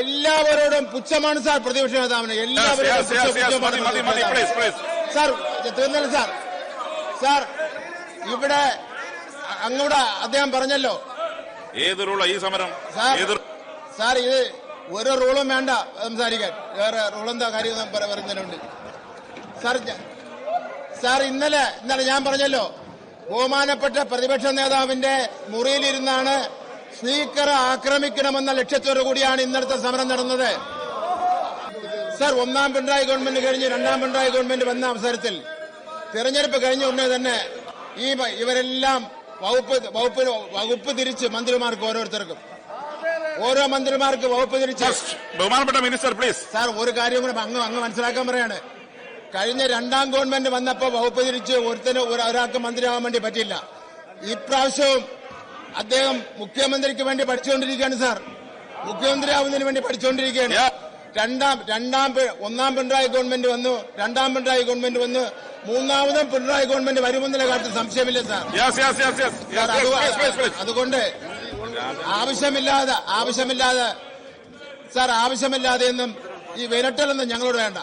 എല്ലാവരോടും പുച്ഛമാണ് സാർ പ്രതിപക്ഷ നേതാവിന്. എല്ലാവരോടും സാർ തീർന്നല്ലോ സാർ. സാർ ഇവിടെ അങ്ങോട്ട് അദ്ദേഹം പറഞ്ഞല്ലോ ഏത് റൂളാ ഈ സമരം? സാർ ഇത് ഒരു റൂളും വേണ്ട സംസാരിക്കാൻ. വേറെ റൂളെന്താ കാര്യം പറയുന്നതിനുണ്ട് സാർ. ഇന്നലെ ഞാൻ പറഞ്ഞല്ലോ, ബഹുമാനപ്പെട്ട പ്രതിപക്ഷ നേതാവിന്റെ മുറിയിലിരുന്നാണ് സ്പീക്കറെ ആക്രമിക്കണമെന്ന ലക്ഷ്യത്തോടു കൂടിയാണ് ഇന്നലത്തെ സമരം നടന്നത്. സാർ, ഒന്നാം പിണറായി ഗവൺമെന്റ് കഴിഞ്ഞ് രണ്ടാം പിണറായി ഗവൺമെന്റ് വന്ന അവസരത്തിൽ തെരഞ്ഞെടുപ്പ് കഴിഞ്ഞ ഉടനെ തന്നെ ഇവരെല്ലാം വകുപ്പ് തിരിച്ച് മന്ത്രിമാർക്ക് ഓരോരുത്തർക്കും ഓരോ മന്ത്രിമാർക്ക് വകുപ്പ് തിരിച്ച്. ബഹുമാനപ്പെട്ട മിനിസ്റ്റർ പ്ലീസ്. സാർ, ഒരു കാര്യം കൂടെ അങ്ങ് മനസ്സിലാക്കാൻ പറയാണ്. കഴിഞ്ഞ രണ്ടാം ഗവൺമെന്റ് വന്നപ്പോ വകുപ്പ് തിരിച്ച് ഒരാൾക്ക് മന്ത്രിയാവാൻ വേണ്ടി പറ്റില്ല. ഇപ്രാവശ്യവും അദ്ദേഹം മുഖ്യമന്ത്രിക്ക് വേണ്ടി പഠിച്ചുകൊണ്ടിരിക്കുകയാണ് സാർ. മുഖ്യമന്ത്രിയാവുന്നതിന് വേണ്ടി പഠിച്ചുകൊണ്ടിരിക്കുകയാണ്. ഒന്നാം പിണറായി ഗവൺമെന്റ് വന്നു, രണ്ടാം പിണറായി ഗവൺമെന്റ് വന്നു, മൂന്നാമതും പിണറായി ഗവൺമെന്റ് വരുമെന്നുള്ള കാര്യത്തിൽ സംശയമില്ല സാർ. അതുകൊണ്ട് ആവശ്യമില്ലാതെ സാർ, ആവശ്യമില്ലാതെ ഒന്നും ഈ വിരട്ടലൊന്നും ഞങ്ങളോട് വേണ്ട.